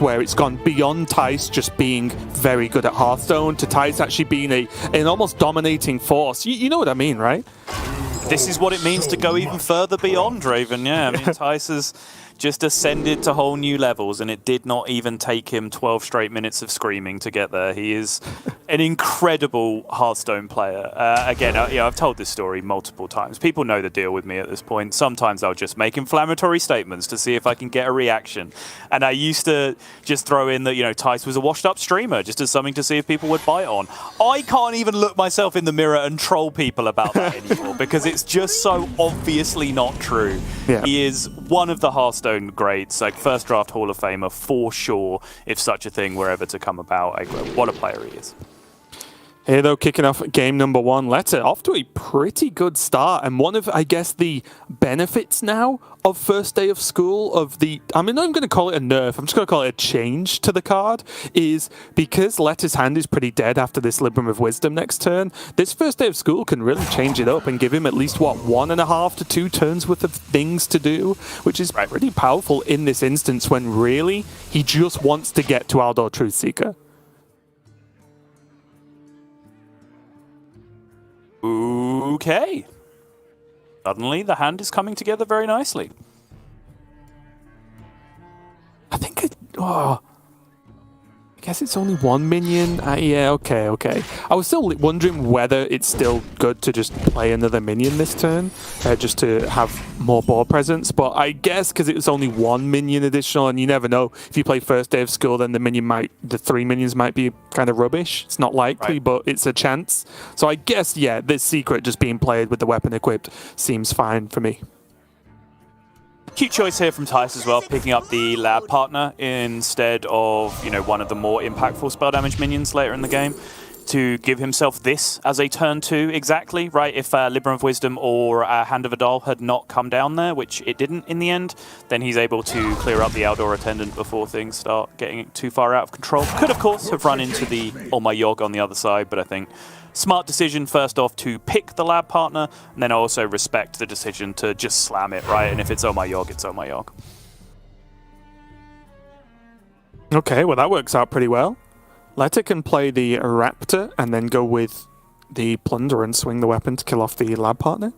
where it's gone beyond Thijs just being very good at Hearthstone to Thijs actually being an almost dominating force. You know what I mean, right? This is what it means to go even further beyond Raven, yeah. I mean, Thijs has just ascended to whole new levels, and it did not even take him 12 straight minutes of screaming to get there. He is an incredible Hearthstone player. Again, I've told this story multiple times. People know the deal with me at this point. Sometimes I'll just make inflammatory statements to see if I can get a reaction. And I used to just throw in that, Thijs was a washed-up streamer, just as something to see if people would bite on. I can't even look myself in the mirror and troll people about that anymore because it's just so obviously not true. Yeah. He is one of the Hearthstone greats, like first draft Hall of Famer for sure, if such a thing were ever to come about. What a player he is. Here, though, kicking off game number 1, Leta off to a pretty good start. And one of, I guess, the benefits now of first day of school of the, I'm not even going to call it a nerf, I'm just going to call it a change to the card, is because Leta's hand is pretty dead after this Libram of Wisdom next turn, this first day of school can really change it up and give him at least, 1.5 to 2 turns worth of things to do, which is pretty powerful in this instance when really he just wants to get to Outdoor Truthseeker. Okay. Suddenly, the hand is coming together very nicely. I think I guess it's only 1 minion. Yeah, okay. I was still wondering whether it's still good to just play another minion this turn, just to have more board presence. But I guess because it was only 1 minion additional, and you never know, if you play first day of school, then the 3 minions might be kind of rubbish. It's not likely, but it's a chance. So I guess, yeah, this secret just being played with the weapon equipped seems fine for me. Cute choice here from Tyson as well, picking up the lab partner instead of, one of the more impactful spell damage minions later in the game to give himself this as a turn 2 exactly, right? If Libram of Wisdom or Hand of Adal had not come down there, which it didn't in the end, then he's able to clear up the Outdoor Attendant before things start getting too far out of control. Could, of course, have run into the Oh My Yogg on the other side, but I think smart decision, first off, to pick the lab partner, and then also respect the decision to just slam it, right? And if it's Oh My Yogg, it's Oh My Yogg. Okay, well, that works out pretty well. Leta can play the Raptor and then go with the Plunder and swing the weapon to kill off the lab partner.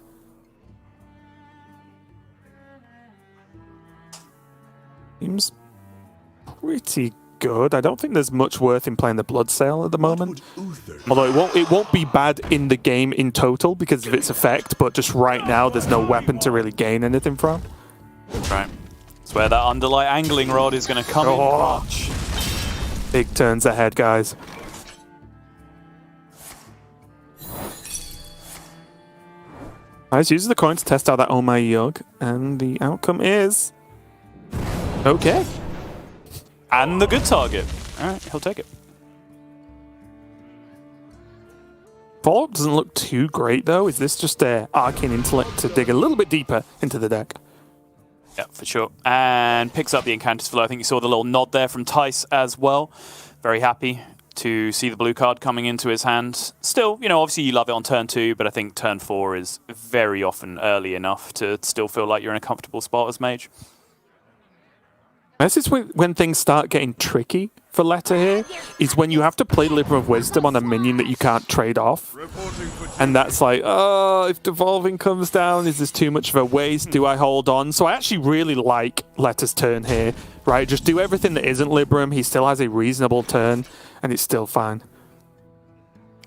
Seems pretty good. I don't think there's much worth in playing the Blood Sail at the moment. Although it won't be bad in the game in total because of its effect, but just right now there's no weapon to really gain anything from. Right. That's where that Underlight Angling Rod is going to come in clutch. Big turns ahead, guys. Guys, use the coin to test out that Oh My Yogg, and the outcome is okay. And the good target. All right, he'll take it. Follow-up doesn't look too great, though. Is this just an Arcane Intellect to dig a little bit deeper into the deck? Yeah, for sure. And picks up the Incantus Flow. I think you saw the little nod there from Tyson as well. Very happy to see the blue card coming into his hand. Still, obviously you love it on turn 2, but I think turn 4 is very often early enough to still feel like you're in a comfortable spot as mage. This is when things start getting tricky for Leta here, is when you have to play Libram of Wisdom on a minion that you can't trade off. And that's like, oh, if Devolving comes down, is this too much of a waste? Do I hold on? So I actually really like Leta's turn here, right? Just do everything that isn't Libram. He still has a reasonable turn, and it's still fine.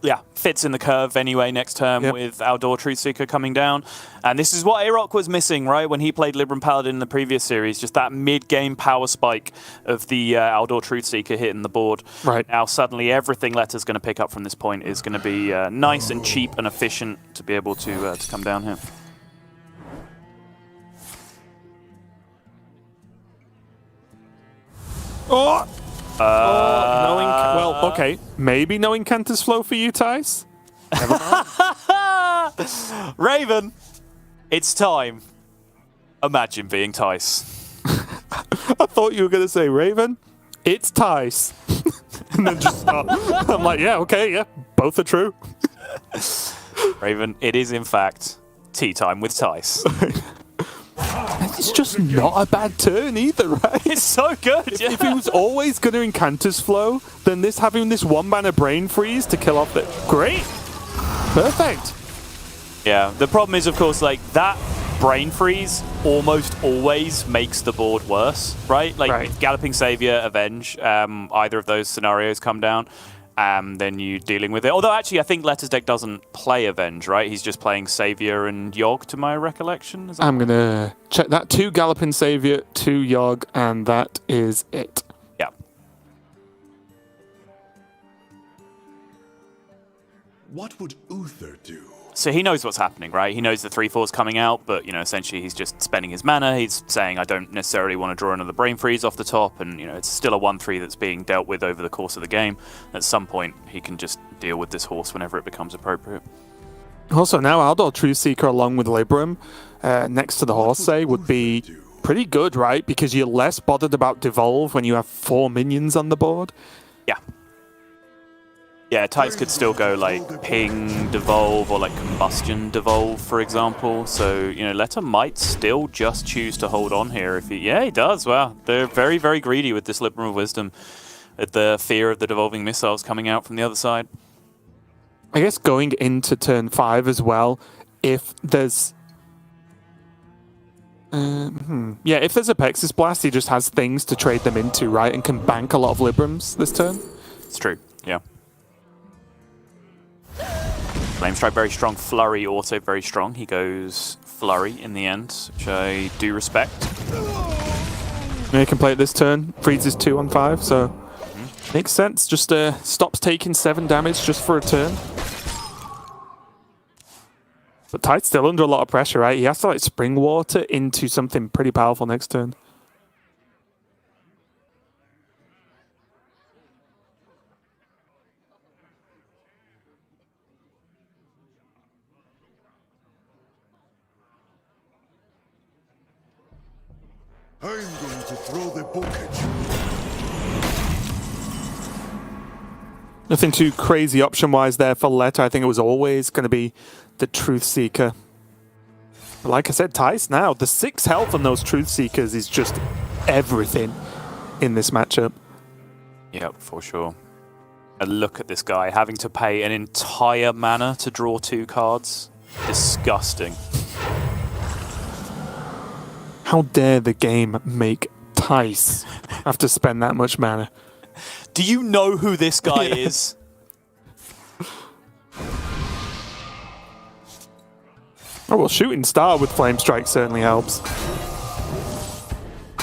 Yeah, fits in the curve anyway next turn with Outdoor Truthseeker coming down. And this is what Aroc was missing, right? When he played Libram Paladin in the previous series, just that mid-game power spike of the Outdoor Truthseeker hitting the board. Right. Now suddenly everything Leta's going to pick up from this point is going to be nice and cheap and efficient to be able to come down here. Oh! Well, okay. Maybe no Incantus Flow for you, Thijs? Raven, it's time. Imagine being Tyson. I thought you were going to say, Raven, it's Thijs. And then just stop. I'm like, yeah, okay, yeah, both are true. Raven, it is in fact tea time with Tyson. It's just not a bad turn either, right? It's so good. If he was always going to Incanter's Flow, then having this 1-mana Brain Freeze to kill off the... Great! Perfect. Yeah, the problem is, of course, like, that Brain Freeze almost always makes the board worse, right? Like, Galloping Savior, Avenge, either of those scenarios come down, then you dealing with it. Although, actually, I think Leta's deck doesn't play Avenge, right? He's just playing Savior and Yogg, to my recollection. I'm going to check that. 2 Galloping Savior, 2 Yogg, and that is it. Yeah. What would Uther do? So he knows what's happening, right? He knows the 3/4's coming out, but, you know, essentially he's just spending his mana. He's saying, I don't necessarily want to draw another Brain Freeze off the top, and, you know, it's still a 1/3 that's being dealt with over the course of the game. At some point, he can just deal with this horse whenever it becomes appropriate. Also, now Aldor Truthseeker along with Libram next to the horse, say, would be pretty good, right? Because you're less bothered about Devolve when you have 4 minions on the board. Yeah. Yeah, Tyson could still go like Ping Devolve or like Combustion Devolve, for example. So, you know, Leta might still just choose to hold on here. If he, yeah, he does. Wow, they're very, very greedy with this Libram of Wisdom. At the fear of the devolving missiles coming out from the other side. I guess going into turn 5 as well, if there's... Yeah, if there's a Pexis Blast, he just has things to trade them into, right? And can bank a lot of Librams this turn. It's true, yeah. Flamestrike very strong, Flurry also very strong. He goes Flurry in the end, which I do respect. Yeah, he can play it this turn, freezes 2 on 5, so makes sense. Just stops taking 7 damage just for a turn. But Ty's still under a lot of pressure, right? He has to like Spring Water into something pretty powerful next turn. I'm going to throw the book at you. Nothing too crazy option-wise there for Leta. I think it was always going to be the Truth Seeker. But like I said, Tyson now, the 6 health on those Truth Seekers is just everything in this matchup. Yep, for sure. And look at this guy having to pay an entire mana to draw 2 cards. Disgusting. How dare the game make Tyce have to spend that much mana? Do you know who this guy is? Oh, well, Shooting Star with Flame Strike certainly helps.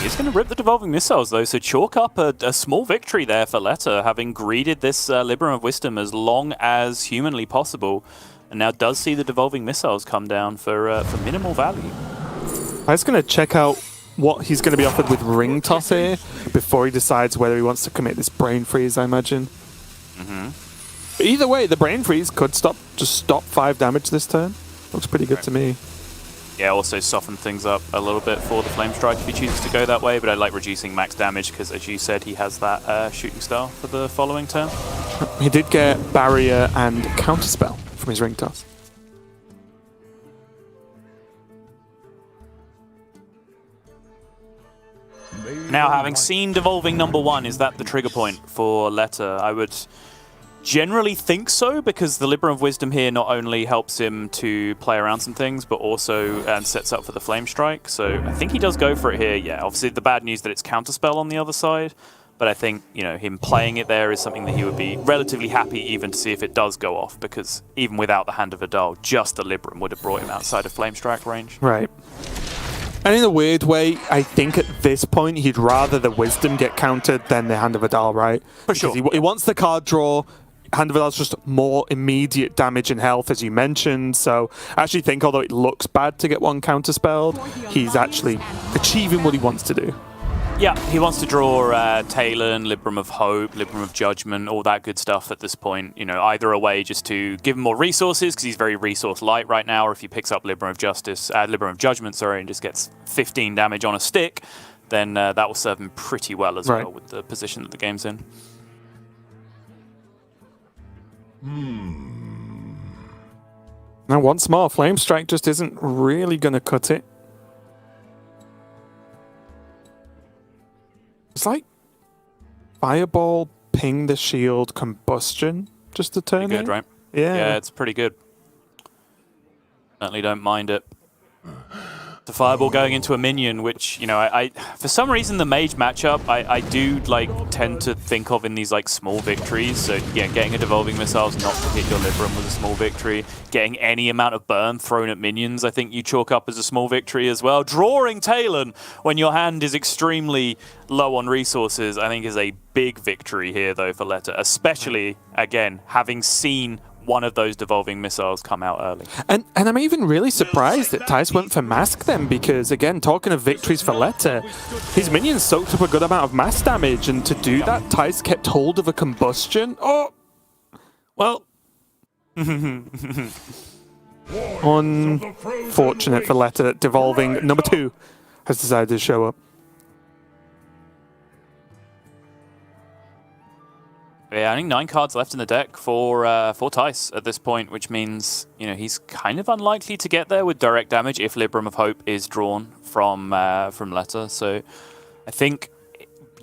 He's going to rip the Devolving Missiles, though, so chalk up a small victory there for Leta, having greeded this Libram of Wisdom as long as humanly possible, and now does see the Devolving Missiles come down for minimal value. I'm just going to check out what he's going to be offered with Ring Toss here before he decides whether he wants to commit this Brain Freeze, I imagine. But either way, the Brain Freeze could just stop 5 damage this turn. Looks pretty good to me. Yeah, also soften things up a little bit for the Flame Strike if he chooses to go that way, but I like reducing max damage because, as you said, he has that Shooting Star for the following turn. He did get Barrier and Counterspell from his Ring Toss. Now, having seen Devolving #1, is that the trigger point for Leta? I would generally think so, because the Libram of Wisdom here not only helps him to play around some things, but also sets up for the Flame Strike. So I think he does go for it here. Yeah, obviously the bad news that it's Counterspell on the other side, but I think, you know, him playing it there is something that he would be relatively happy even to see if it does go off, because even without the Hand of Adal, just the Libram would have brought him outside of Flame Strike range. Right. And in a weird way, I think at this point he'd rather the Wisdom get countered than the Hand of Adal, right? For sure. He wants the card draw. Hand of Adal's just more immediate damage and health, as you mentioned. So I actually think, although it looks bad to get one counterspelled, he's actually achieving what he wants to do. Yeah, he wants to draw Talon, Libram of Hope, Libram of Judgment, all that good stuff at this point. You know, either a way just to give him more resources, because he's very resource light right now, or if he picks up Libram of Judgment, sorry, and just gets 15 damage on a stick, then that will serve him pretty well as well with the position that the game's in. Now, once more, Flame Strike just isn't really going to cut it. It's like Fireball, Ping the Shield, Combustion, just to turn Pretty good, it. right? Yeah. Yeah, it's pretty good. Certainly don't mind it. The fireball going into a minion, which, you know, I for some reason the mage matchup I do like tend to think of in these like small victories. So yeah, getting a devolving missiles not to hit your Libram was a small victory. Getting any amount of burn thrown at minions, I think you chalk up as a small victory as well. Drawing Talon when your hand is extremely low on resources, I think is a big victory here though for Leta, especially again having seen one of those devolving missiles come out early. And I'm even really surprised that Thijs went for Mask then, because again, talking of victories for Leta, his minions soaked up a good amount of mass damage, and to do that, Thijs kept hold of a Combustion. Oh! Well... Unfortunate for Leta that devolving number 2 has decided to show up. Yeah, I think 9 cards left in the deck for Thijs at this point, which means, you know, he's kind of unlikely to get there with direct damage if Libram of Hope is drawn from Leta. So I think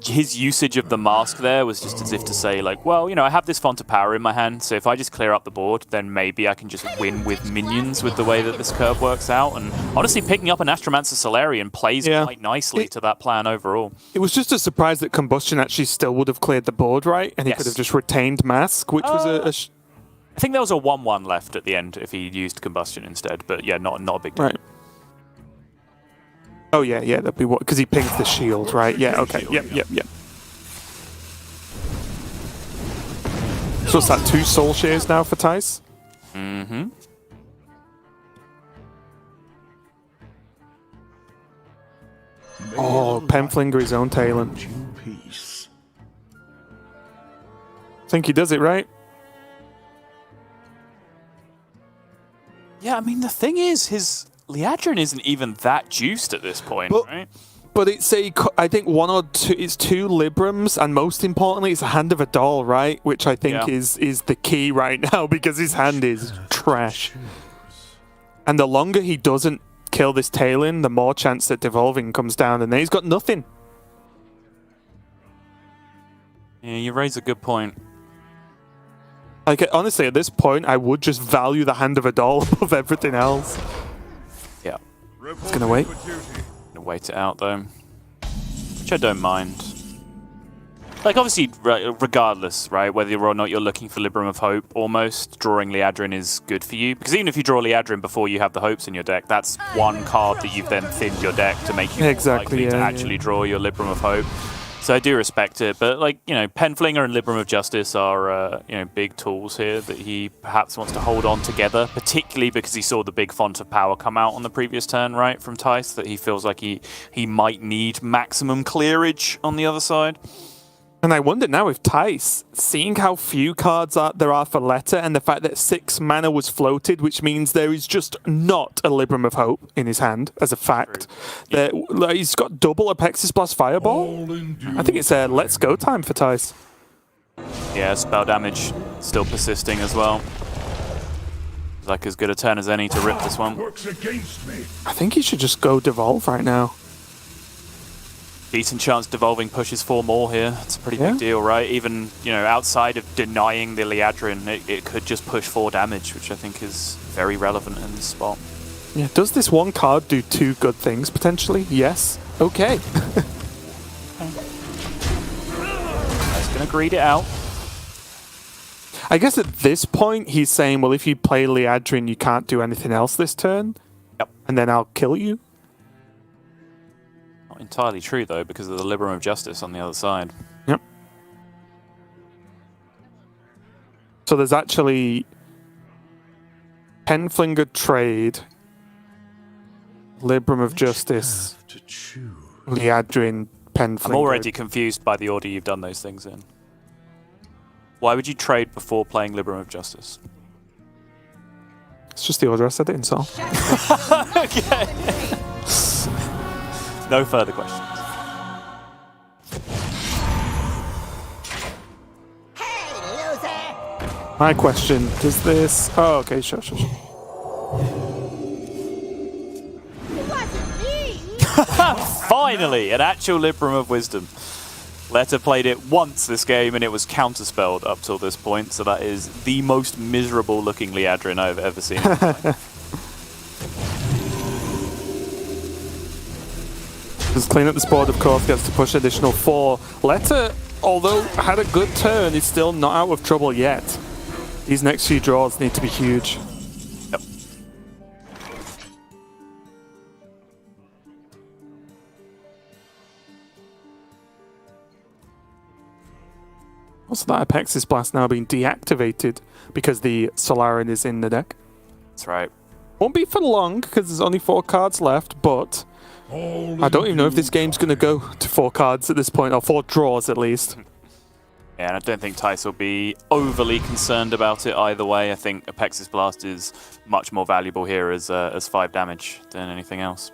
his usage of the mask there was just as if to say, like, well, you know, I have this font of power in my hand, so if I just clear up the board, then maybe I can just win with minions with the way that this curve works out. And honestly, picking up an Astromancer Solarian plays quite nicely to that plan overall. It was just a surprise that Combustion actually still would have cleared the board, right? And he could have just retained Mask, which was I think there was a 1-1 left at the end if he used Combustion instead, but yeah, not a big deal. Right. Oh, yeah, that'd be what, because he pings the shield, right? Yeah, okay, yep. So it's that 2 soul shares now for Thijs? Mm-hmm. Oh, Penflinger his own Talon. Think he does it right? Yeah, I mean, the thing is, his Liadrin isn't even that juiced at this point, right? But it's I think 1 or 2, it's 2 Librams, and most importantly, it's a Hand of a Doll, right? Which I think is the key right now, because his hand is trash. And the longer he doesn't kill this Talon, the more chance that devolving comes down, and then he's got nothing. Yeah, you raise a good point. Like, honestly, at this point, I would just value the Hand of a Doll above everything else. Yeah. It's gonna wait. Gonna wait it out, though. Which I don't mind. Like, obviously, regardless, right, whether or not you're looking for Libram of Hope, almost drawing Liadrin is good for you. Because even if you draw Liadrin before you have the Hopes in your deck, that's 1 card that you've then thinned your deck to make you more likely to actually draw your Libram of Hope. So I do respect it, but, like, you know, Penflinger and Libram of Justice are, you know, big tools here that he perhaps wants to hold on together, particularly because he saw the big font of power come out on the previous turn, right, from Thijs, that he feels like he might need maximum clearage on the other side. And I wonder now if Thijs, seeing how few cards there are for Leta, and the fact that 6 mana was floated, which means there is just not a Libram of Hope in his hand, as a fact. That he's got double Apexis plus Fireball. I think it's let's go time for Thijs. Yeah, spell damage still persisting as well. Like as good a turn as any to rip this one. I think he should just go Devolve right now. Decent chance devolving pushes 4 more here. It's a pretty big deal, right? Even, you know, outside of denying the Liadrin, it could just push 4 damage, which I think is very relevant in this spot. Yeah, does this 1 card do 2 good things, potentially? Yes. Okay. He's going to greed it out. I guess at this point, he's saying, well, if you play Liadrin, you can't do anything else this turn. Yep. And then I'll kill you. Entirely true, though, because of the Libram of Justice on the other side. Yep. So there's actually Penflinger trade, Libram of Justice, Liadrin, Penflinger. I'm already confused by the order you've done those things in. Why would you trade before playing Libram of Justice? It's just the order I said it in, so. Okay. No further questions. Hey, loser! My question, does this... Oh, okay, sure. It wasn't me! Finally, an actual Libram of Wisdom. Leta played it once this game, and it was counterspelled up till this point, so that is the most miserable looking Liadrin I've ever seen. Just clean up this board, of course, gets to push additional 4. Leta, although had a good turn, is still not out of trouble yet. These next few draws need to be huge. Yep. Also, that Apexis Blast now being deactivated because the Solarian is in the deck. That's right. Won't be for long because there's only 4 cards left, but I don't even know if this game's going to go to 4 cards at this point, or 4 draws at least. Yeah, and I don't think Thijs will be overly concerned about it either way. I think Apexis Blast is much more valuable here as 5 damage than anything else.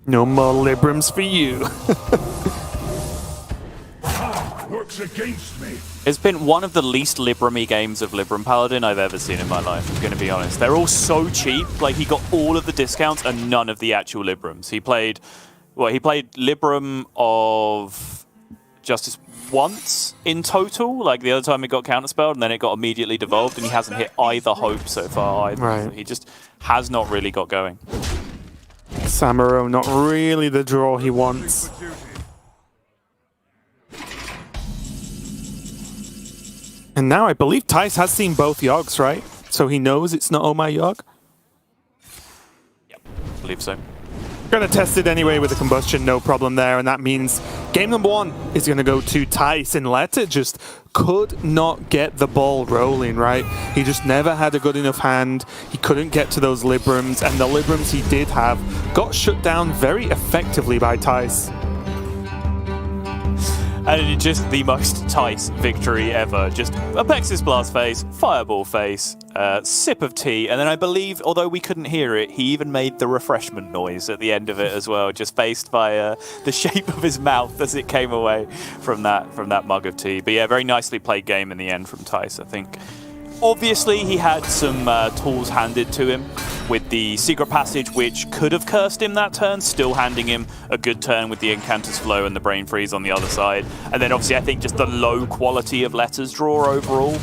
No more Librams for you. Works against me. It's been one of the least Libram-y games of Libram Paladin I've ever seen in my life, I'm going to be honest. They're all so cheap. Like, he got all of the discounts and none of the actual Librams. He played Libram of Justice once in total. Like, the other time it got counterspelled and then it got immediately devolved, and he hasn't hit either hope so far either. Right. So he just has not really got going. Samuro, not really the draw he wants. And now I believe Thijs has seen both Yogs, right? So he knows it's not Oh My Yog. Yep, I believe so. Gonna test it anyway with the combustion, no problem there, and that means game number 1 is gonna go to Tyson. Leta just could not get the ball rolling, right? He just never had a good enough hand. He couldn't get to those Librams, and the Librams he did have got shut down very effectively by Thijs. And it's just the most Thijs victory ever. Just Apexis Blast face, Fireball face, sip of tea, and then I believe, although we couldn't hear it, he even made the refreshment noise at the end of it as well, just based by the shape of his mouth as it came away from that mug of tea. But yeah, very nicely played game in the end from Thijs, I think. Obviously, he had some tools handed to him with the Secret Passage, which could have cursed him that turn, still handing him a good turn with the Incanter's Flow and the Brain Freeze on the other side. And then obviously I think just the low quality of Leta's draw overall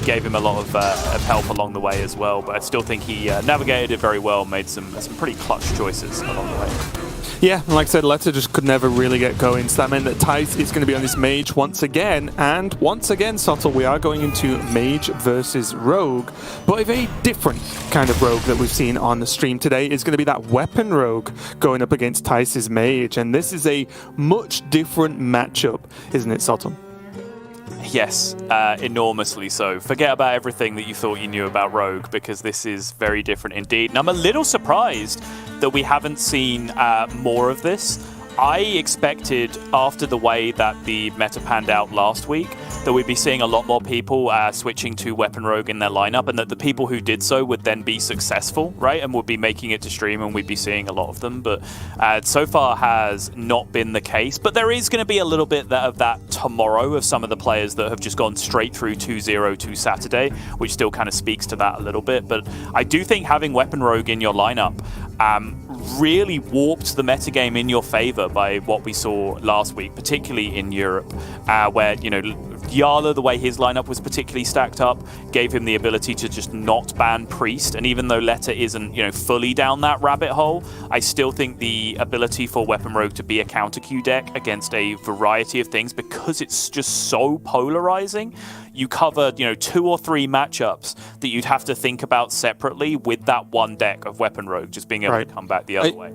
gave him a lot of help along the way as well. But I still think he navigated it very well, made some pretty clutch choices along the way. Yeah, and like I said, Leta just could never really get going, so that meant that Thijs is going to be on this Mage once again, and once again, Subtle, we are going into Mage versus Rogue, but a very different kind of Rogue that we've seen on the stream today is going to be that Weapon Rogue going up against Thijs' Mage, and this is a much different matchup, isn't it, Subtle? Yes, enormously so. Forget about everything that you thought you knew about Rogue, because this is very different indeed. And I'm a little surprised that we haven't seen more of this. I expected, after the way that the meta panned out last week, that we'd be seeing a lot more people switching to Weapon Rogue in their lineup, and that the people who did so would then be successful, right? And would be making it to stream, and we'd be seeing a lot of them. But so far has not been the case. But there is going to be a little bit of that tomorrow of some of the players that have just gone straight through 2-0 to Saturday, which still kind of speaks to that a little bit. But I do think having Weapon Rogue in your lineup really warped the metagame in your favor by what we saw last week, particularly in Europe, where, you know, Yala, the way his lineup was particularly stacked up, gave him the ability to just not ban Priest. And even though Leta isn't, you know, fully down that rabbit hole, I still think the ability for Weapon Rogue to be a counter Q deck against a variety of things, because it's just so polarizing. You cover, you know, 2 or 3 matchups that you'd have to think about separately with that one deck of Weapon Rogue just being able to come back the other way.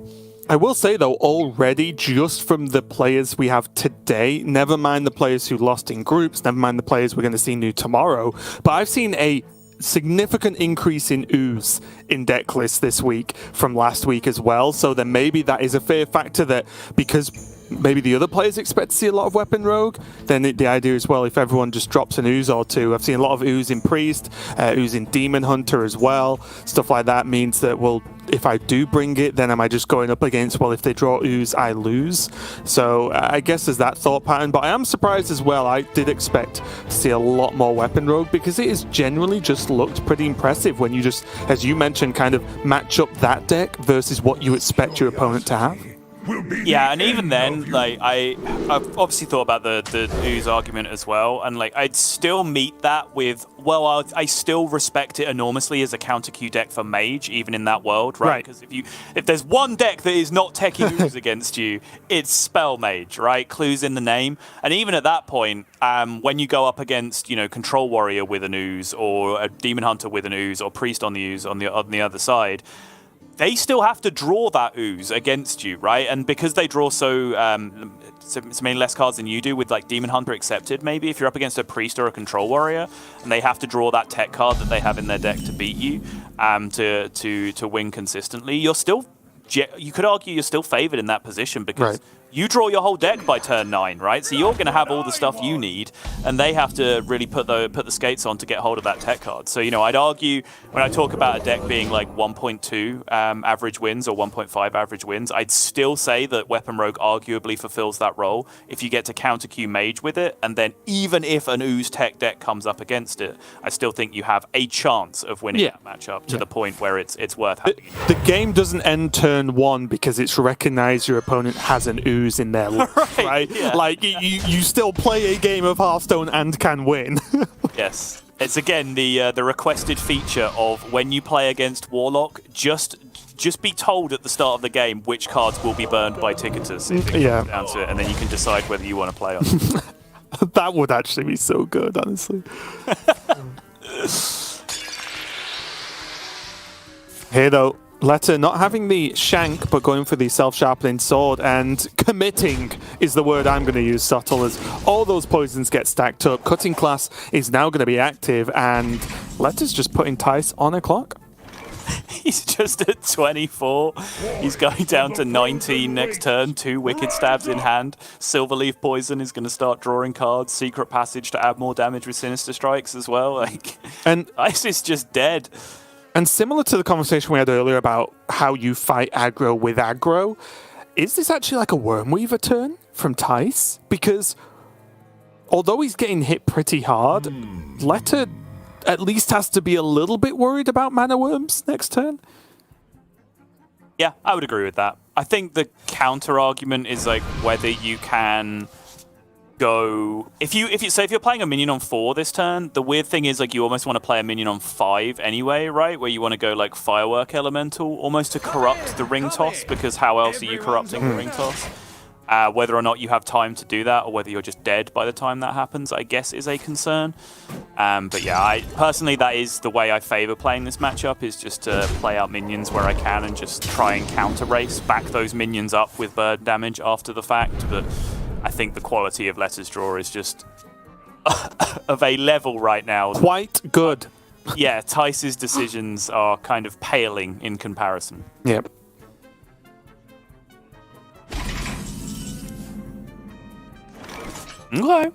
I will say, though, already, just from the players we have today, never mind the players who lost in groups, never mind the players we're going to see new tomorrow, but I've seen a significant increase in ooze in deck lists this week from last week as well, so then maybe that is a fair factor that because maybe the other players expect to see a lot of Weapon Rogue, then the idea is, well, if everyone just drops an Ooze or two, I've seen a lot of Ooze in Priest, Ooze in Demon Hunter as well, stuff like that means that, well, if I do bring it, then am I just going up against, well, if they draw Ooze, I lose? So I guess there's that thought pattern, but I am surprised as well. I did expect to see a lot more Weapon Rogue because it has generally just looked pretty impressive when you just, as you mentioned, kind of match up that deck versus what you expect your opponent to have. Yeah, and even then, like I've obviously thought about the Ooze argument as well, and like I'd still meet that with, well, I still respect it enormously as a counter Q deck for Mage, even in that world, right? Because if there's one deck that is not teching Ooze against you, it's Spell Mage, right? Clues in the name, and even at that point, when you go up against Control Warrior with an Ooze, or a Demon Hunter with an Ooze, or Priest on the Ooze on the other side, they still have to draw that Ooze against you, right? And because they draw so many less cards than you do, with like Demon Hunter accepted, maybe if you're up against a Priest or a Control Warrior, and they have to draw that tech card that they have in their deck to beat you, to win consistently, you could argue you're still favored in that position because you draw your whole deck by turn 9, right? So you're going to have all the stuff you need, and they have to really put the skates on to get hold of that tech card. So, I'd argue when I talk about a deck being like 1.2 average wins or 1.5 average wins, I'd still say that Weapon Rogue arguably fulfills that role if you get to counter Q Mage with it, and then even if an Ooze tech deck comes up against it, I still think you have a chance of winning that matchup to the point where it's worth having. The game doesn't end turn 1 because it's recognized your opponent has an Ooze in their list, right? Yeah. Like you still play a game of Hearthstone and can win. Yes. It's again the requested feature of when you play against Warlock, just be told at the start of the game which cards will be burned by ticketers if it comes down to it, and then you can decide whether you want to play on it. That would actually be so good, honestly. Here though, Leta not having the shank, but going for the self-sharpening sword, and committing is the word I'm going to use, Subtle, as all those poisons get stacked up. Cutting class is now going to be active, and Leta's just putting Tyson on a clock. He's just at 24. He's going down to 19 next turn, 2 Wicked Stabs in hand. Silverleaf Poison is going to start drawing cards. Secret Passage to add more damage with Sinister Strikes as well. And Ice is just dead. And similar to the conversation we had earlier about how you fight aggro with aggro, is this actually like a Wormweaver turn from Thijs? Because although he's getting hit pretty hard, Leta at least has to be a little bit worried about Mana Worms next turn. Yeah, I would agree with that. I think the counter argument is like whether you can go if you're playing a minion on 4 this turn, the weird thing is like you almost want to play a minion on 5 anyway, right? Where you want to go like Firework Elemental almost to corrupt the ring toss, because how else are you corrupting the ring toss? Whether or not you have time to do that, or whether you're just dead by the time that happens, I guess is a concern. But yeah, personally that is the way I favor playing this matchup, is just to play out minions where I can and just try and counter race, back those minions up with bird damage after the fact. But I think the quality of Leta's draw is just of a level right now. Quite good. Yeah, Tyce's decisions are kind of paling in comparison. Yep. Okay.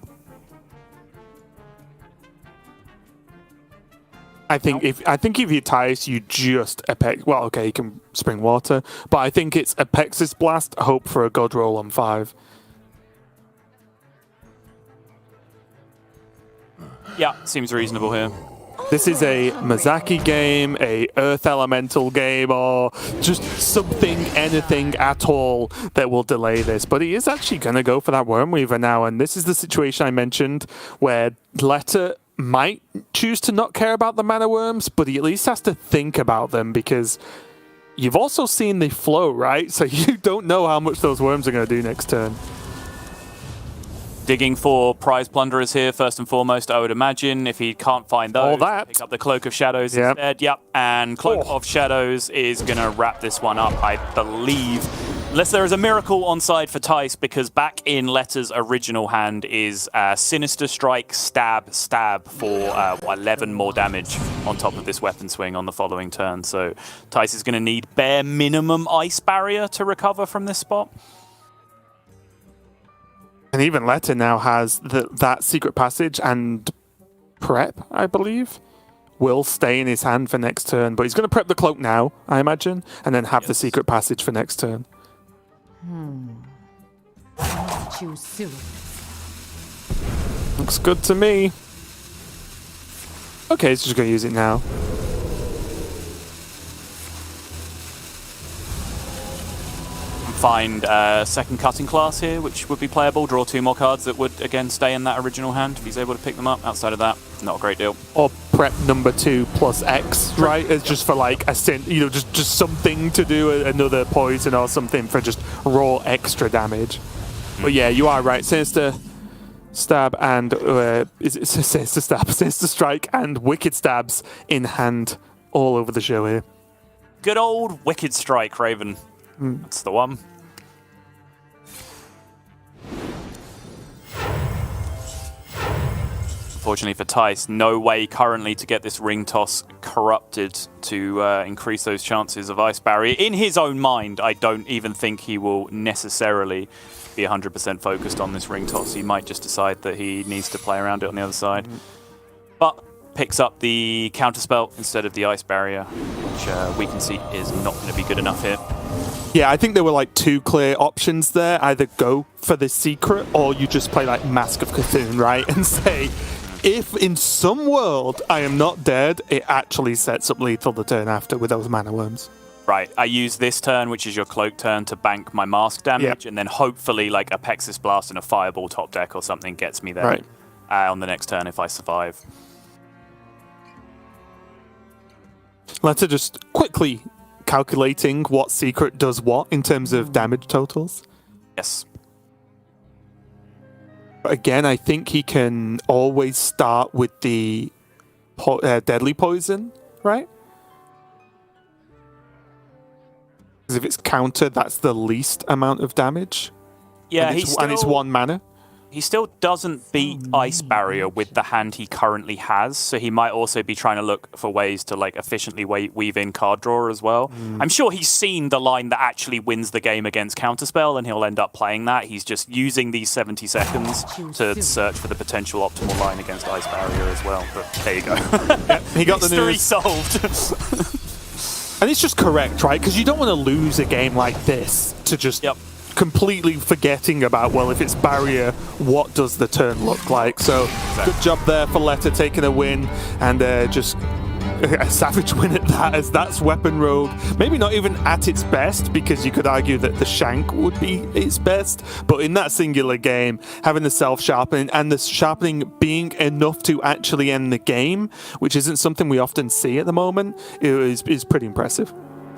I think if you Thijs, you just Apex. Well, okay, you can Spring Water, but I think it's Apexis Blast. Hope for a God roll on 5. Yeah, seems reasonable here. This is a Mazaki game, a Earth Elemental game, or just something, anything at all that will delay this. But he is actually going to go for that Wormweaver now, and this is the situation I mentioned where Leta might choose to not care about the Mana Worms, but he at least has to think about them, because you've also seen the flow, right? So you don't know how much those worms are going to do next turn. Digging for prize plunderers here, first and foremost, I would imagine. If he can't find those, all that. Pick up the Cloak of Shadows instead. Yep, and Cloak of Shadows is going to wrap this one up, I believe. Unless there is a miracle on side for Thijs, because back in Leta's original hand is Sinister Strike, Stab for 11 more damage on top of this weapon swing on the following turn. So Thijs is going to need bare minimum Ice Barrier to recover from this spot. And even Leta now has that secret passage and prep, I believe, will stay in his hand for next turn. But he's going to prep the cloak now, I imagine, and then have the secret passage for next turn. Choose soon. Looks good to me. Okay, he's just going to use it now. Find a second cutting class here, which would be playable. Draw 2 more cards that would, again, stay in that original hand if he's able to pick them up. Outside of that, not a great deal. Or prep number 2 plus X, right? It's just for like a just something to do, another poison or something for just raw extra damage. But yeah, you are right. Sinister Stab and Sinister Strike and Wicked Stabs in hand all over the show here. Good old Wicked Strike, Raven. That's the one. Unfortunately for Thijs, no way currently to get this ring toss corrupted to increase those chances of Ice Barrier. In his own mind, I don't even think he will necessarily be 100% focused on this ring toss. He might just decide that he needs to play around it on the other side. But picks up the counterspell instead of the Ice Barrier, which we can see is not going to be good enough here. Yeah, I think there were like 2 clear options there. Either go for the secret or you just play like Mask of Cthulhu, right? And say, if in some world I am not dead, it actually sets up lethal the turn after with those mana worms. Right, I use this turn, which is your cloak turn, to bank my mask damage, and then hopefully like a Pexis Blast and a Fireball top deck or something gets me there on the next turn if I survive. Let's just quickly calculating what secret does what in terms of damage totals. Yes. But again, I think he can always start with the deadly poison, right? Because if it's counter, that's the least amount of damage. Yeah, and it's 1 mana. He still doesn't beat Ice Barrier with the hand he currently has, so he might also be trying to look for ways to like efficiently weave in card draw as well. I'm sure he's seen the line that actually wins the game against Counterspell, and he'll end up playing that. He's just using these 70 seconds to search for the potential optimal line against Ice Barrier as well. But there you go. He got the Mystery news solved. And it's just correct, right? Because you don't want to lose a game like this to just completely forgetting about, well, if it's barrier, what does the turn look like? So good job there for Leta taking a win, and just a savage win at that, as that's Weapon Rogue. Maybe not even at its best, because you could argue that the Shank would be its best, but in that singular game, having the self-sharpening and the sharpening being enough to actually end the game, which isn't something we often see at the moment, is pretty impressive.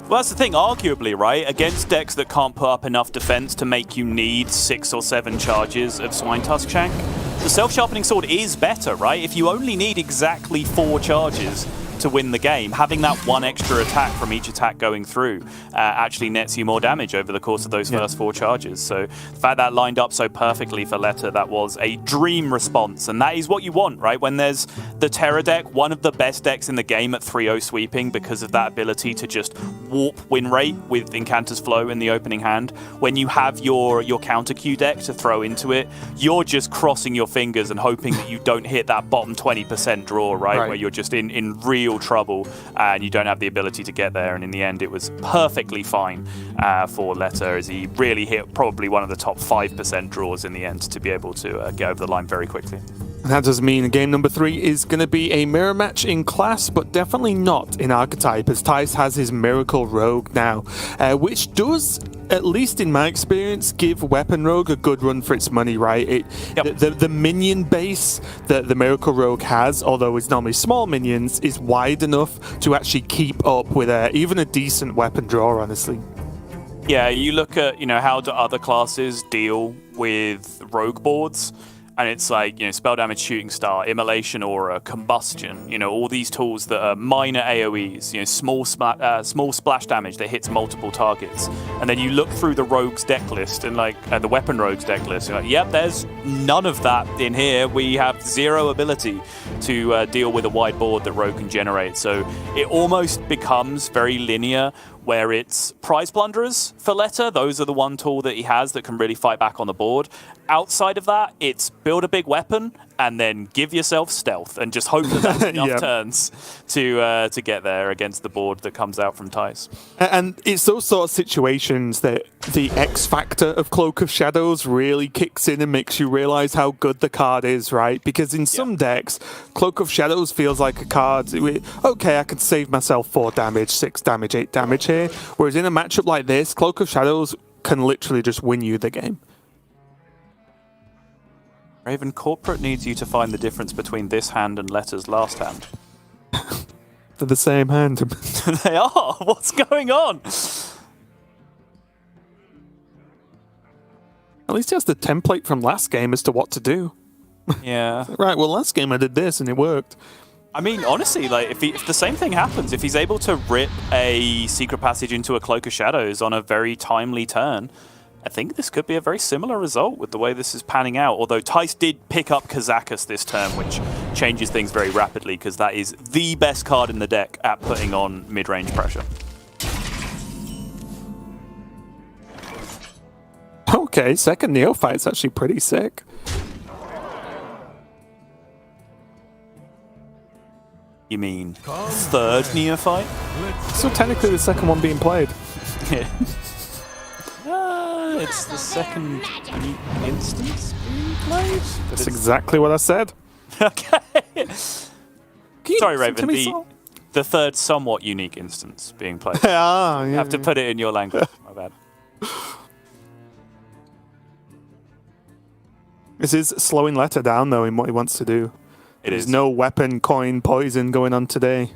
Well, that's the thing, arguably, right? Against decks that can't put up enough defense to make you need 6 or 7 charges of Swine Tusk Shank, the Self-Sharpening Sword is better, right? If you only need exactly 4 charges to win the game, having that 1 extra attack from each attack going through actually nets you more damage over the course of those first 4 charges. So the fact that lined up so perfectly for Leta, that was a dream response, and that is what you want, right? When there's the Terror deck, one of the best decks in the game at 3-0 sweeping because of that ability to just warp win rate with Incanter's Flow in the opening hand. When you have your counter Q deck to throw into it, you're just crossing your fingers and hoping that you don't hit that bottom 20% draw, right? Where you're just in real trouble and you don't have the ability to get there. And in the end, it was perfectly fine for Leta, as he really hit probably one of the top 5% draws in the end to be able to get over the line very quickly. That does mean game number 3 is going to be a mirror match in class, but definitely not in archetype, as Thijs has his Miracle Rogue now, which does, at least in my experience, give Weapon Rogue a good run for its money, right? The minion base that the Miracle Rogue has, although it's normally small minions, is wide enough to actually keep up with even a decent weapon draw, honestly. Yeah, you look at, how do other classes deal with rogue boards? And it's like, Spell Damage, Shooting Star, Immolation Aura, Combustion, all these tools that are minor AoEs, small splash damage that hits multiple targets. And then you look through the Rogues deck list and the Weapon Rogues deck list, you're like, yep, there's none of that in here. We have 0 ability to deal with a wide board that Rogue can generate. So it almost becomes very linear where it's prize plunderers for Leta. Those are the one tool that he has that can really fight back on the board. Outside of that, it's build a big weapon and then give yourself stealth and just hope that that's enough turns to get there against the board that comes out from Thijs. And it's those sort of situations that the X factor of Cloak of Shadows really kicks in and makes you realize how good the card is, right? Because in some decks, Cloak of Shadows feels like a card, okay, I can save myself 4 damage, 6 damage, 8 damage here. Whereas in a matchup like this, Cloak of Shadows can literally just win you the game. Raven, Corporate needs you to find the difference between this hand and Leta's last hand. They're the same hand. They are. What's going on? At least he has the template from last game as to what to do. Yeah. Right, well, last game I did this and it worked. I mean, honestly, like if the same thing happens, if he's able to rip a secret passage into a Cloak of Shadows on a very timely turn, I think this could be a very similar result with the way this is panning out. Although Tyson did pick up Kazakus this turn, which changes things very rapidly because that is the best card in the deck at putting on mid-range pressure. Okay, second Neophyte's actually pretty sick. You mean third Neophyte? So technically the second one being played. Yeah. It's the second unique instance being played. That's exactly what I said. Okay. Sorry, listen Raven. to me, The third somewhat unique instance being played. Ah, yeah. You have to put it in your language. My bad. This is slowing Leta down, though, in what he wants to do. There's no weapon, coin, poison going on today.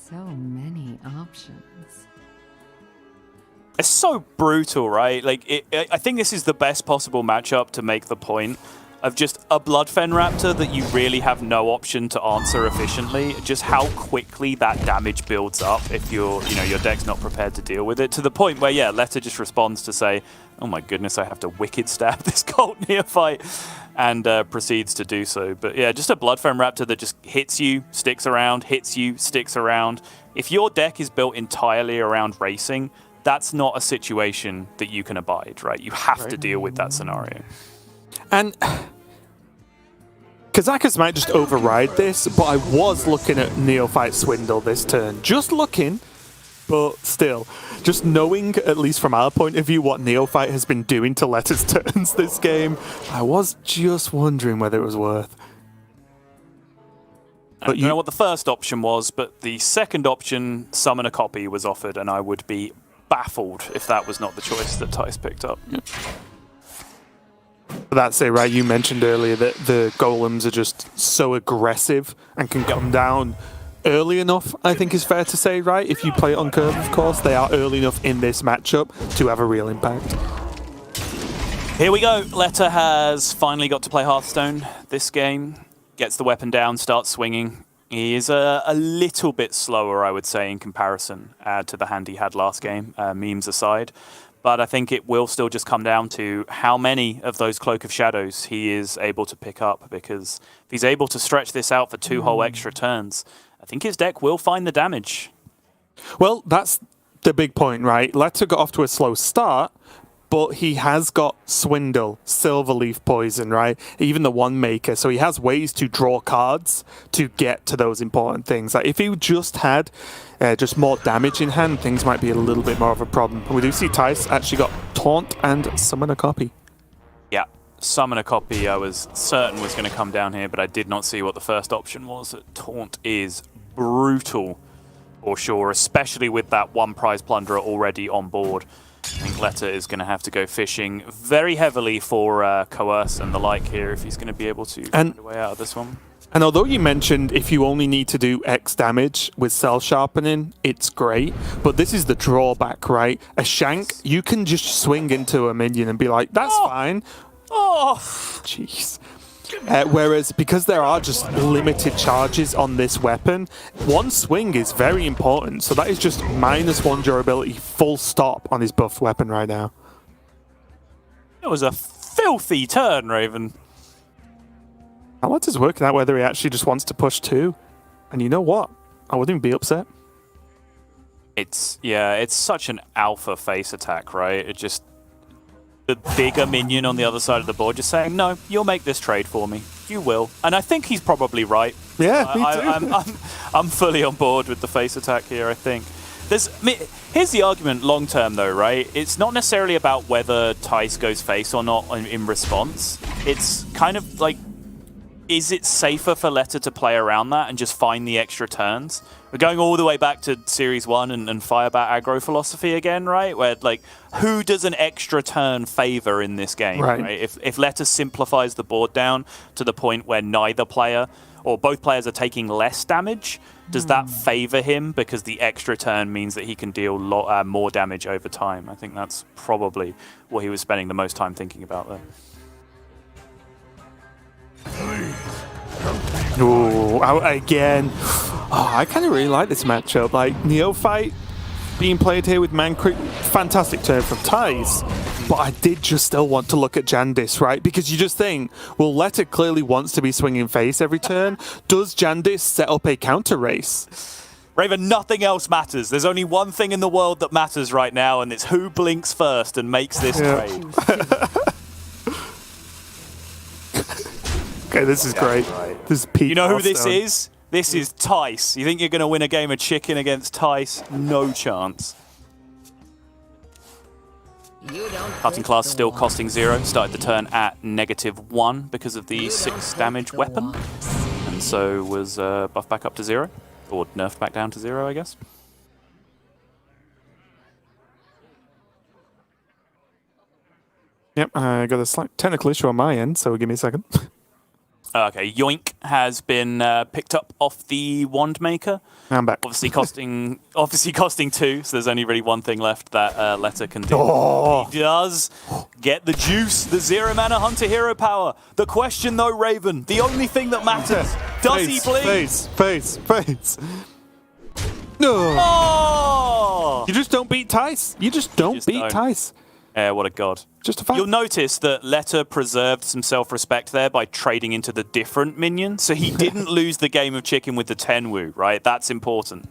So many options. It's so brutal, right? Like, I think this is the best possible matchup to make the point of just a Bloodfen Raptor that you really have no option to answer efficiently. Just how quickly that damage builds up if your deck's not prepared to deal with it. To the point where, yeah, Leta just responds to say, "Oh my goodness, I have to Wicked Stab this Cult Neophyte," and proceeds to do so. But yeah, just a Bloodfen Raptor that just hits you, sticks around, hits you, sticks around. If your deck is built entirely around racing, that's not a situation that you can abide, right? You have to deal with that scenario. And Kazakus might just override this, but I was looking at Neophyte Swindle this turn. Just looking, but still. Just knowing, at least from our point of view, what Neophyte has been doing to Leta's turns this game, I was just wondering whether it was worth. I don't know what the first option was, but the second option, Summon a Copy, was offered, and I would be baffled if that was not the choice that Tyson picked up. Yeah. That's it, right? You mentioned earlier that the golems are just so aggressive and can come down early enough, I think is fair to say, right? If you play it on curve, of course, they are early enough in this matchup to have a real impact. Here we go. Leta has finally got to play Hearthstone this game. Gets the weapon down, starts swinging. He is a little bit slower, I would say, in comparison to the hand he had last game, memes aside. But I think it will still just come down to how many of those Cloak of Shadows he is able to pick up, because if he's able to stretch this out for 2 whole extra turns, I think his deck will find the damage. Well, that's the big point, right? Leta got off to a slow start, but he has got Swindle, Silverleaf Poison, right? Even the One Maker. So he has ways to draw cards to get to those important things. Like if he just had just more damage in hand, things might be a little bit more of a problem. We do see Tyson actually got Taunt and Summon a Copy. Yeah, Summon a Copy I was certain was going to come down here, but I did not see what the first option was. Taunt is brutal for sure, especially with that one prize plunderer already on board. I think Leta is going to have to go fishing very heavily for Coerce and the like here if he's going to be able to find a way out of this one. And although you mentioned if you only need to do X damage with Cell Sharpening, it's great. But this is the drawback, right? A Shank, you can just swing into a minion and be like, that's fine. Oh! Jeez. Whereas, because there are just limited charges on this weapon, one swing is very important. So that is just -1 durability, full stop on his buffed weapon right now. It was a filthy turn, Raven. Leta's working out whether he actually just wants to push 2. And you know what? I wouldn't even be upset. It's such an alpha face attack, right? It just the bigger minion on the other side of the board just saying, no, you'll make this trade for me. You will. And I think he's probably right. Yeah, me too. I'm fully on board with the face attack here, I think. Here's the argument long term, though, right? It's not necessarily about whether Thijs goes face or not in response. It's kind of like, is it safer for Leta to play around that and just find the extra turns? We're going all the way back to Series 1 and Firebat aggro philosophy again, right? Where, like, who does an extra turn favor in this game, right? If Leta simplifies the board down to the point where neither player or both players are taking less damage, does that favor him because the extra turn means that he can deal more damage over time? I think that's probably what he was spending the most time thinking about there. Ooh, out again. Oh, I kind of really like this matchup. Like, Neophyte being played here with Mancrick. Fantastic turn from Thijs. But I did just still want to look at Jandis, right? Because you just think, well, Leta clearly wants to be swinging face every turn. Does Jandis set up a counter race? Raven, nothing else matters. There's only one thing in the world that matters right now, and it's who blinks first and makes this trade. Okay, this is great. Right. This is Pete. You know who Hearthstone. this is? This is Tyson. You think you're going to win a game of chicken against Tyson? No chance. Cutting class still costing 0. Started the turn at -1 because of the 6 damage weapon. And so was buffed back up to 0. Or nerfed back down to 0, I guess. Yep, I got a slight technical issue on my end, so give me a second. Okay, Yoink has been picked up off the Wand Maker. I'm back. Obviously costing 2, so there's only really one thing left that Leta can do. Oh. He does get the juice, the 0 mana Hunter hero power. The question though, Raven, the only thing that matters, does he blink? Face. No. Oh! You just don't beat Thijs. You just don't beat Thijs. Yeah, what a god. Just a fact. You'll notice that Leta preserved some self-respect there by trading into the different minion, so he didn't lose the game of chicken with the Tenwu, right? That's important.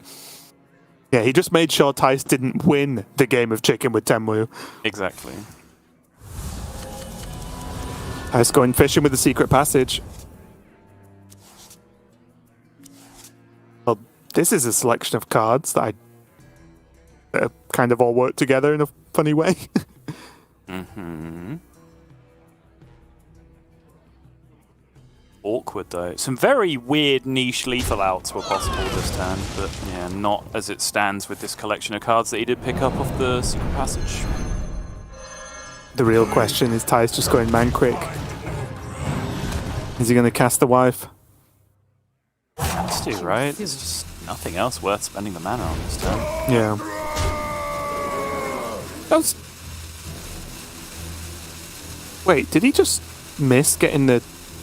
Yeah, he just made sure Thijs didn't win the game of chicken with Tenwu. Exactly. Thijs going fishing with the secret passage. Well, this is a selection of cards that kind of all work together in a funny way. Awkward though. Some very weird niche lethal outs were possible this turn, but yeah, not as it stands with this collection of cards that he did pick up off the secret passage. The real question is Thijs just going man quick. Is he going to cast the wife? Has to, right? There's just nothing else worth spending the mana on this turn. Yeah. That was... Wait, did he just miss getting the...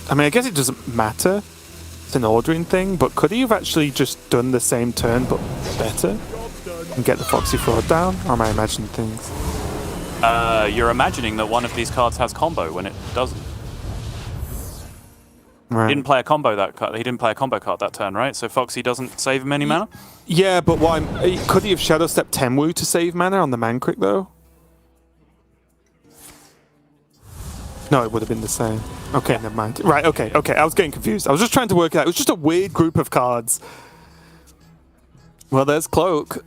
I mean, I guess it doesn't matter. It's an ordering thing, but could he have actually just done the same turn, but better? And get the Foxy Fraud down? Or am I imagining things? You're imagining that one of these cards has combo when it doesn't. Right. He didn't play a combo card that turn, right? So Foxy doesn't save him any mana? Yeah, but could he have Shadow Step Tenwu to save mana on the Mancrick, though? No, it would have been the same. Okay, never mind. Right, okay. I was getting confused. I was just trying to work it out. It was just a weird group of cards. Well, there's Cloak,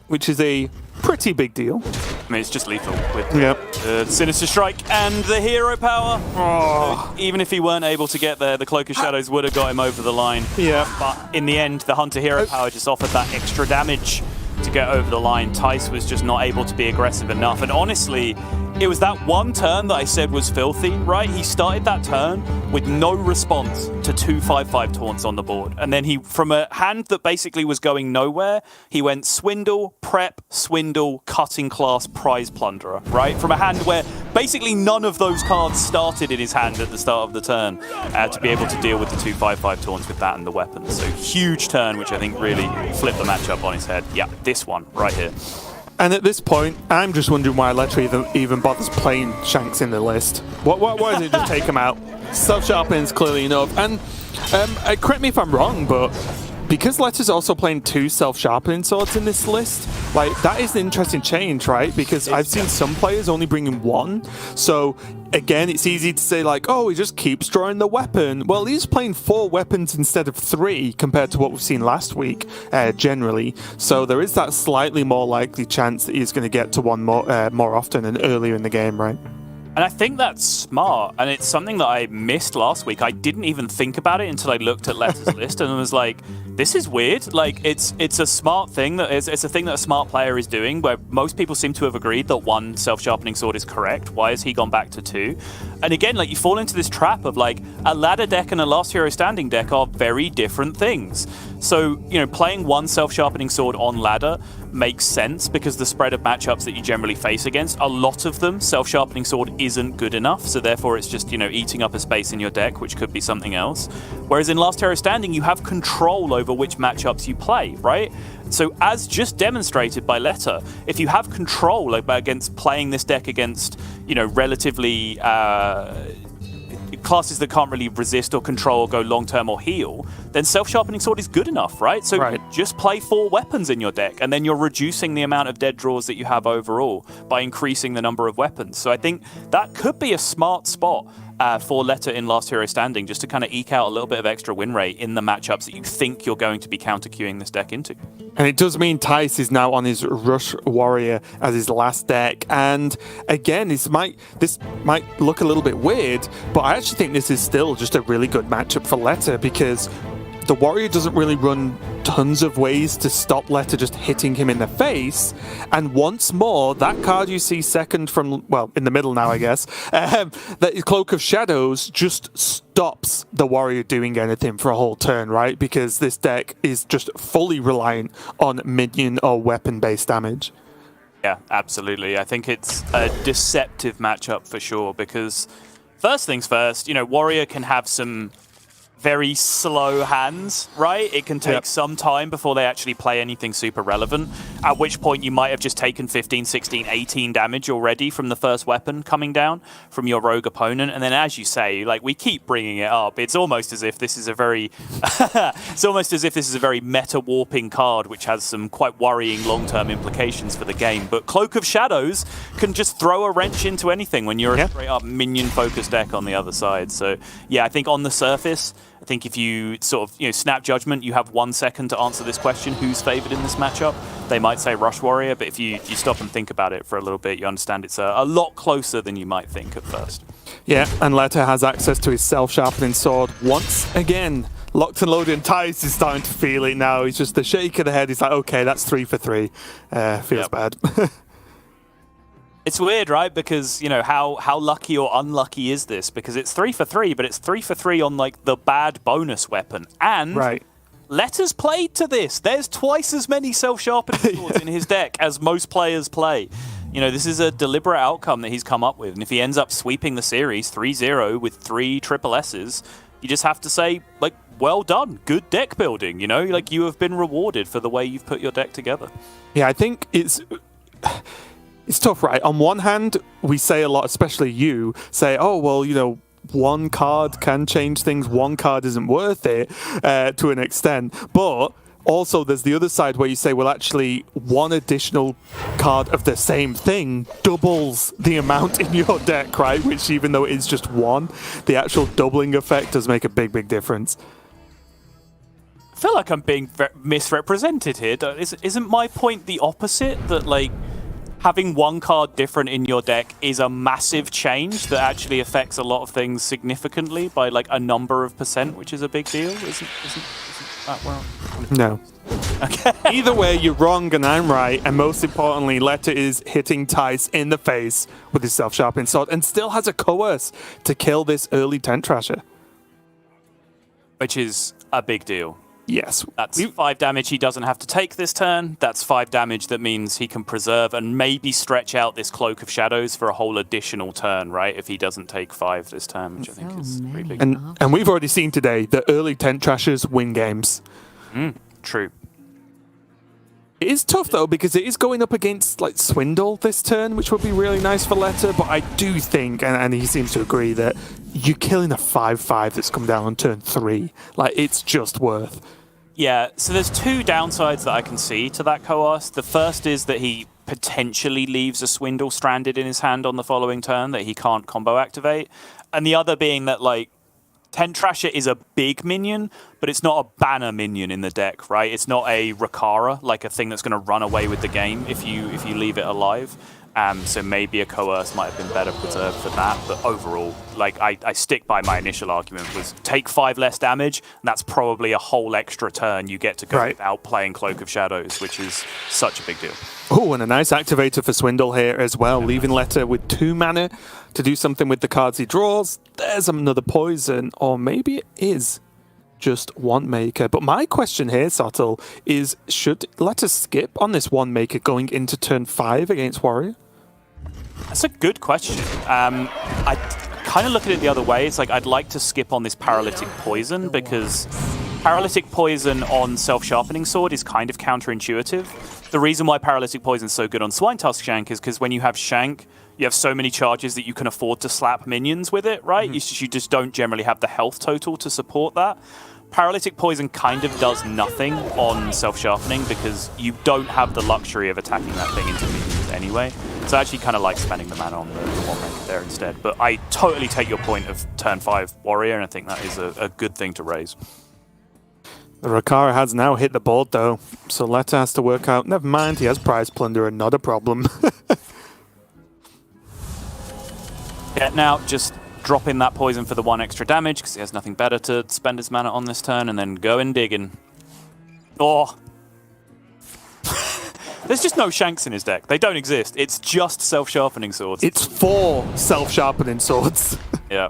which is a pretty big deal. I mean, it's just lethal with the Sinister Strike and the hero power. Oh. So even if he weren't able to get there, the Cloak of Shadows would have got him over the line. Yeah. But in the end, the Hunter hero power just offered that extra damage to get over the line. Tyson was just not able to be aggressive enough. And honestly, it was that one turn that I said was filthy, right? He started that turn with no response to 2/5/5 taunts on the board. And then he, from a hand that basically was going nowhere, he went Swindle, Prep, Swindle, Cutting Class, Prize Plunderer, right? From a hand where basically none of those cards started in his hand at the start of the turn to be able to deal with the 2/5/5 taunts with that and the weapon. So huge turn, which I think really flipped the matchup on his head. Yeah, this one right here. And at this point, I'm just wondering why Leta even bothers playing Shanks in the list. Why doesn't it just take him out? Self-sharpening's clearly enough. And correct me if I'm wrong, but because Leta's also playing 2 self-sharpening swords in this list, like, that is an interesting change, right? Because I've seen some players only bringing one. So, again, it's easy to say, like, oh, he just keeps drawing the weapon. Well, he's playing 4 weapons instead of 3 compared to what we've seen last week, generally. So there is that slightly more likely chance that he's going to get to one more often and earlier in the game, right? And I think that's smart, and it's something that I missed last week. I didn't even think about it until I looked at Leta's list and was like, this is weird. Like, it's a smart thing, it's a thing that a smart player is doing, where most people seem to have agreed that 1 self-sharpening sword is correct. Why has he gone back to 2? And again, like, you fall into this trap of, like, a ladder deck and a last hero standing deck are very different things. So, you know, playing 1 self-sharpening sword on ladder makes sense because the spread of matchups that you generally face against, a lot of them, self-sharpening sword isn't good enough, so therefore it's just, you know, eating up a space in your deck, which could be something else. Whereas in Last Hero Standing, you have control over which matchups you play, right? So as just demonstrated by Leta, if you have control against playing this deck against, you know, relatively classes that can't really resist or control or go long-term or heal, then self-sharpening sword is good enough, right? So just play 4 weapons in your deck, and then you're reducing the amount of dead draws that you have overall by increasing the number of weapons. So I think that could be a smart spot for Leta in Last Hero Standing, just to kind of eke out a little bit of extra win rate in the matchups that you think you're going to be counter-queuing this deck into. And it does mean Thijs is now on his Rush Warrior as his last deck. And again, this might look a little bit weird, but I actually think this is still just a really good matchup for Leta, because the Warrior doesn't really run tons of ways to stop Leta just hitting him in the face. And once more, that card you see second from, well, in the middle now, I guess, that Cloak of Shadows just stops the Warrior doing anything for a whole turn, right? Because this deck is just fully reliant on minion or weapon-based damage. Yeah, absolutely. I think it's a deceptive matchup for sure, because first things first, you know, Warrior can have some very slow hands, right? It can take some time before they actually play anything super relevant, at which point you might have just taken 15, 16, 18 damage already from the first weapon coming down from your rogue opponent. And then, as you say, like, we keep bringing it up, it's almost as if this is a very meta warping card, which has some quite worrying long-term implications for the game. But Cloak of Shadows can just throw a wrench into anything when you're a straight up minion focused deck on the other side. So yeah, I think on the surface, I think if you sort of, you know, snap judgment, you have 1 second to answer this question, who's favored in this matchup? They might say Rush Warrior, but if you stop and think about it for a little bit, you understand it's a lot closer than you might think at first. Yeah, and Leta has access to his self-sharpening sword once again. Locked and loaded, and Tyson is starting to feel it now. He's just the shake of the head. He's like, okay, that's 3 for 3. Feels bad. It's weird, right? Because, you know, how lucky or unlucky is this? Because it's 3 for 3, but it's 3 for 3 on, like, the bad bonus weapon. And Leta's played to this. There's twice as many self-sharpening swords in his deck as most players play. You know, this is a deliberate outcome that he's come up with. And if he ends up sweeping the series 3-0 with 3 triple S's, you just have to say, like, well done. Good deck building, you know? Like, you have been rewarded for the way you've put your deck together. Yeah, I think it's tough, right? On one hand, we say a lot, especially you, say, oh, well, you know, 1 card can change things. 1 card isn't worth it to an extent. But also there's the other side where you say, well, actually, 1 additional card of the same thing doubles the amount in your deck, right? Which, even though it is just 1, the actual doubling effect does make a big, big difference. I feel like I'm being misrepresented here. Isn't my point the opposite? That, like, having 1 card different in your deck is a massive change that actually affects a lot of things significantly by, like, a number of %, which is a big deal. Isn't that well? No. Okay. Either way, you're wrong and I'm right. And most importantly, Leta is hitting Tyson in the face with his self-sharpening sword and still has a coerce to kill this early Tent Trasher. Which is a big deal. Yes. That's 5 damage he doesn't have to take this turn. That's 5 damage that means he can preserve and maybe stretch out this Cloak of Shadows for a whole additional turn, right? If he doesn't take 5 this turn, which I think is pretty big. And we've already seen today that early Tent Trashers win games. True. It is tough, though, because it is going up against, like, Swindle this turn, which would be really nice for Leta, but I do think, and he seems to agree, that you're killing a 5-5 that's come down on turn 3. Like, it's just worth. Yeah, so there's two downsides that I can see to that Coerce. The first is that he potentially leaves a Swindle stranded in his hand on the following turn that he can't combo activate. And the other being that, like, Tent Trasher is a big minion, but it's not a banner minion in the deck, right? It's not a Rakara, like a thing that's going to run away with the game if you leave it alive. So maybe a Coerce might have been better preserved for that. But overall, like I stick by my initial argument was take 5 less damage, and that's probably a whole extra turn you get to go without playing Cloak of Shadows, which is such a big deal. Oh, and a nice activator for Swindle here as well, leaving Leta with 2 mana to do something with the cards he draws. There's another poison, or maybe it is just one maker. But my question here, Subtle, is should Leta skip on this one maker going into turn 5 against Warrior? That's a good question. I kind of look at it the other way. It's like I'd like to skip on this Paralytic Poison because Paralytic Poison on Self-Sharpening Sword is kind of counterintuitive. The reason why Paralytic Poison is so good on Swine Tusk Shank is because when you have Shank, you have so many charges that you can afford to slap minions with it, right? You just don't generally have the health total to support that. Paralytic Poison kind of does nothing on Self-Sharpening because you don't have the luxury of attacking that thing into minions anyway. So I actually kind of like spending the mana on the one rank there instead. But I totally take your point of turn 5 Warrior, and I think that is a good thing to raise. The Rakara has now hit the board though, so Leta has to work out. Never mind, he has Prize Plunderer, not a problem. Yeah, now just drop in that poison for the 1 extra damage because he has nothing better to spend his mana on this turn, and then go and digging. Oh. There's just no Shanks in his deck. They don't exist. It's just Self-Sharpening Swords. It's 4 Self-Sharpening Swords. Yeah.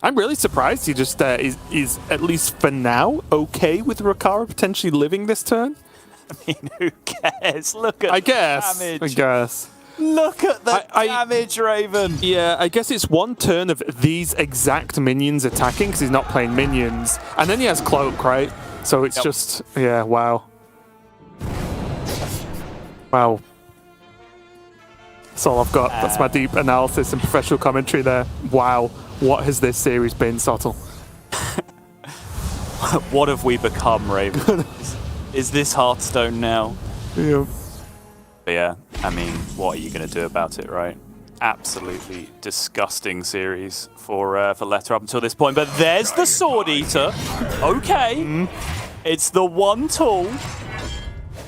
I'm really surprised he just is, at least for now, okay with Rakara potentially living this turn. I mean, who cares? Look at the damage. I guess. Look at the damage, Raven. Yeah, I guess it's 1 turn of these exact minions attacking because he's not playing minions. And then he has Cloak, right? So it's just, yeah, wow. Wow. That's all I've got. That's my deep analysis and professional commentary there. Wow. What has this series been, Subtle? What have we become, Raven? Is this Hearthstone now? Yeah. But yeah, I mean, what are you going to do about it, right? Absolutely disgusting series for Leta up until this point. But there's the Sword Eater. Okay. It's the one tool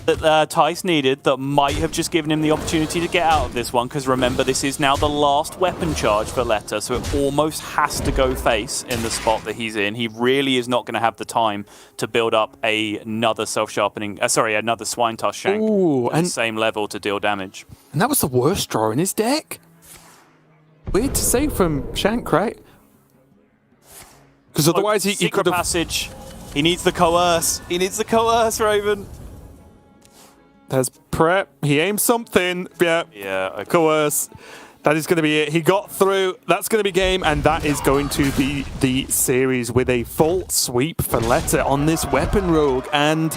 that Thijs needed that might have just given him the opportunity to get out of this one, because remember, this is now the last weapon charge for Leta, so it almost has to go face in the spot that he's in. He really is not going to have the time to build up another another Swine Tusk Shank at the same level to deal damage. And that was the worst draw in his deck. Weird to say from Shank, right? Because otherwise he could have... Passage. He needs the Coerce. He needs the Coerce, Raven. There's prep. He aimed something. Yeah. Yeah. Okay. Coerce. That is going to be it. He got through. That's going to be game, and that is going to be the series with a full sweep for Leta on this weapon rogue. And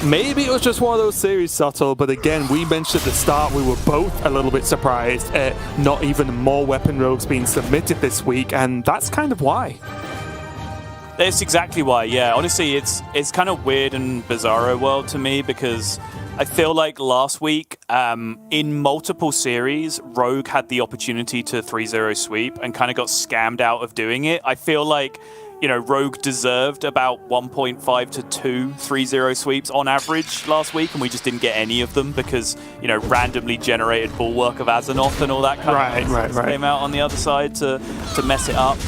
maybe it was just one of those series, Subtle, but again, we mentioned at the start we were both a little bit surprised at not even more weapon rogues being submitted this week, and that's kind of why. That's exactly why, yeah. Honestly, it's kind of weird and bizarro world to me because I feel like last week, in multiple series, Rogue had the opportunity to 3-0 sweep and kind of got scammed out of doing it. I feel like, you know, Rogue deserved about 1.5 to 2 3-0 sweeps on average last week, and we just didn't get any of them because, you know, randomly generated Bulwark of Azzinoth and all that kind of thing came out on the other side to mess it up.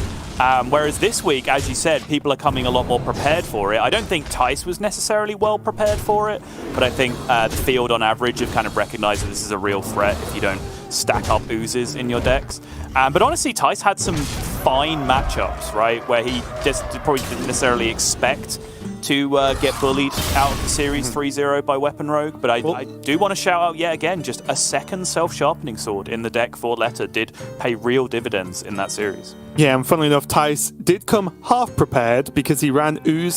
Whereas this week, as you said, people are coming a lot more prepared for it. I don't think Tyson was necessarily well prepared for it, but I think the field on average have kind of recognized that this is a real threat if you don't stack up oozes in your decks. But honestly, Tyson had some fine matchups, right, where he just probably didn't necessarily expect to get bullied out of the series 3-0 by Weapon Rogue, but I do want to shout out yet again, just a second Self-Sharpening Sword in the deck for Leta did pay real dividends in that series. Yeah, and funnily enough, Thijs did come half prepared because he ran Ooze